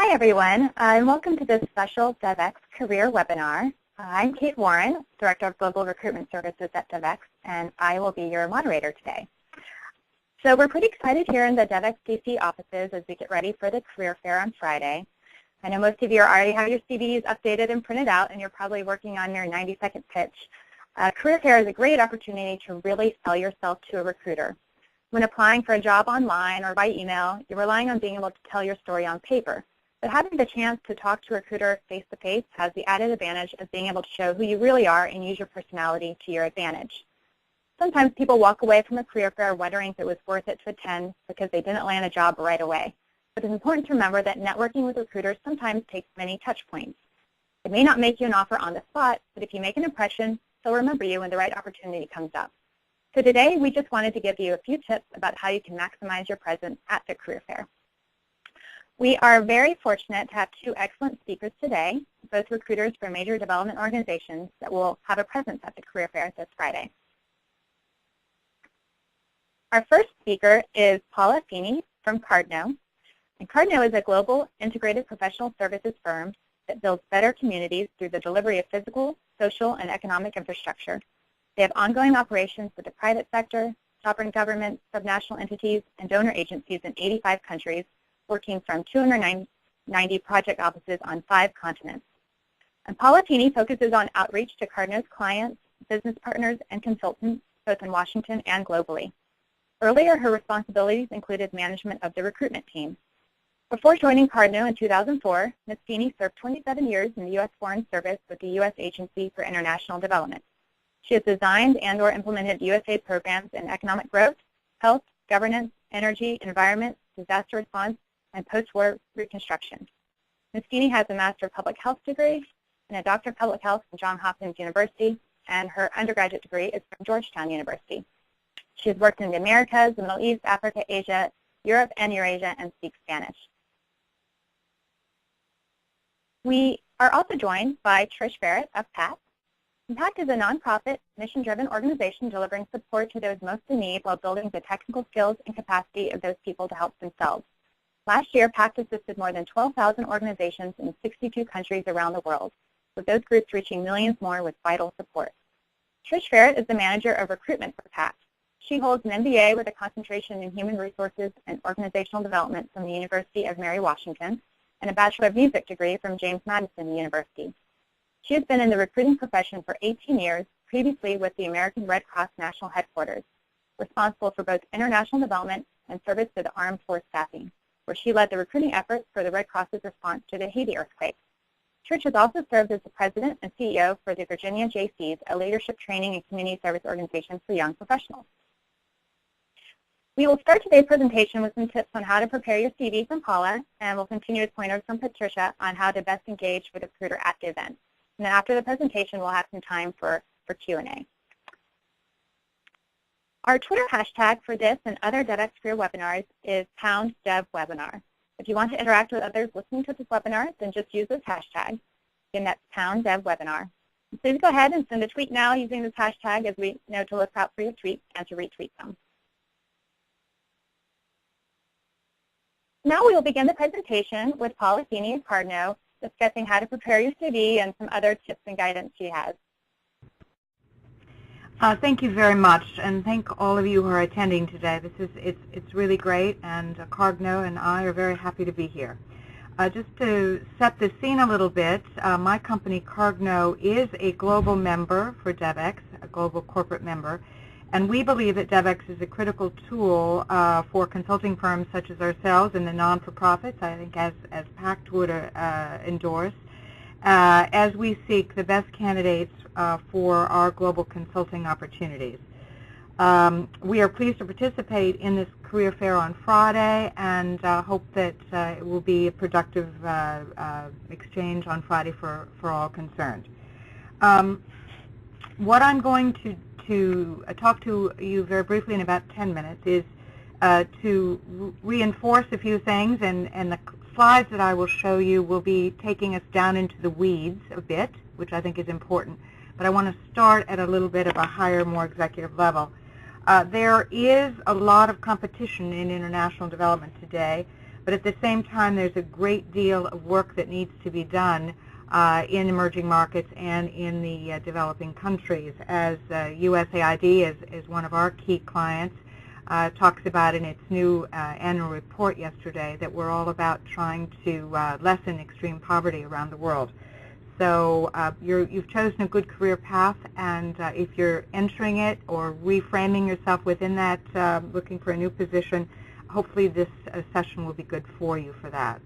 Hi everyone, and welcome to this special Devex Career Webinar. I'm Kate Warren, Director of Global Recruitment Services at Devex, and I will be your moderator today. So we're pretty excited here in the Devex DC offices as we get ready for the Career Fair on Friday. I know most of you already have your CVs updated and printed out, and you're probably working on your 90-second pitch. Career Fair is a great opportunity to really sell yourself to a recruiter. When applying for a job online or by email, you're relying on being able to tell your story on paper. But having the chance to talk to a recruiter face-to-face has the added advantage of being able to show who you really are and use your personality to your advantage. Sometimes people walk away from a career fair wondering if it was worth it to attend because they didn't land a job right away. But it's important to remember that networking with recruiters sometimes takes many touch points. It may not make you an offer on the spot, but if you make an impression, they'll remember you when the right opportunity comes up. So today, we just wanted to give you a few tips about how you can maximize your presence at the career fair. We are very fortunate to have two excellent speakers today, both recruiters for major development organizations that will have a presence at the career fair this Friday. Our first speaker is Paula Feeney from Cardno. And Cardno is a global integrated professional services firm that builds better communities through the delivery of physical, social, and economic infrastructure. They have ongoing operations with the private sector, sovereign governments, subnational entities, and donor agencies in 85 countries, working from 290 project offices on 5 continents. And Paula Feeney focuses on outreach to Cardno's clients, business partners, and consultants, both in Washington and globally. Earlier, her responsibilities included management of the recruitment team. Before joining Cardno in 2004, Ms. Feeney served 27 years in the U.S. Foreign Service with the U.S. Agency for International Development. She has designed and/or implemented USAID programs in economic growth, health, governance, energy, environment, disaster response, and post-war reconstruction. Ms. Feeney has a Master of Public Health degree and a Doctor of Public Health from Johns Hopkins University, and her undergraduate degree is from Georgetown University. She has worked in the Americas, the Middle East, Africa, Asia, Europe, and Eurasia, and speaks Spanish. We are also joined by Trish Barrett of PACT. PACT is a nonprofit, mission-driven organization delivering support to those most in need while building the technical skills and capacity of those people to help themselves. Last year, PACT assisted more than 12,000 organizations in 62 countries around the world, with those groups reaching millions more with vital support. Trish Barrett is the manager of recruitment for PACT. She holds an MBA with a concentration in human resources and organizational development from the University of Mary Washington and a Bachelor of Music degree from James Madison University. She has been in the recruiting profession for 18 years, previously with the American Red Cross National Headquarters, responsible for both international development and service to the armed force staffing, where she led the recruiting efforts for the Red Cross's response to the Haiti earthquake. Trish has also served as the president and CEO for the Virginia JCs, a leadership training and community service organization for young professionals. We will start today's presentation with some tips on how to prepare your CV from Paula, and we'll continue with pointers from Patricia on how to best engage with a recruiter at the event. And then after the presentation, we'll have some time for Q&A. Our Twitter hashtag for this and other Devex Career webinars is #DevWebinar. If you want to interact with others listening to this webinar, then just use this hashtag. Again, that's #DevWebinar. Please go ahead and send a tweet now using this hashtag, as we know to look out for your tweets and to retweet them. Now we will begin the presentation with Paula Feeney of Cardno, discussing how to prepare your CV and some other tips and guidance she has. Thank you very much, and thank all of you who are attending today. It's really great, and Cardno and I are very happy to be here. Just to set the scene a little bit, my company Cardno is a global member for Devex, a global corporate member, and we believe that Devex is a critical tool for consulting firms such as ourselves and the non-for-profits, I think as PACT would endorse, as we seek the best candidates for our global consulting opportunities. We are pleased to participate in this career fair on Friday and hope that it will be a productive exchange on Friday for all concerned. What I'm going to talk to you very briefly in about 10 minutes is to reinforce a few things, and the slides that I will show you will be taking us down into the weeds a bit, which I think is important. But I want to start at a little bit of a higher, more executive level. There is a lot of competition in international development today. But at the same time, there's a great deal of work that needs to be done in emerging markets and in the developing countries. As USAID is one of our key clients, talks about in its new annual report yesterday that we're all about trying to lessen extreme poverty around the world. So you've chosen a good career path, and if you're entering it or reframing yourself within that, looking for a new position, hopefully this session will be good for you for that.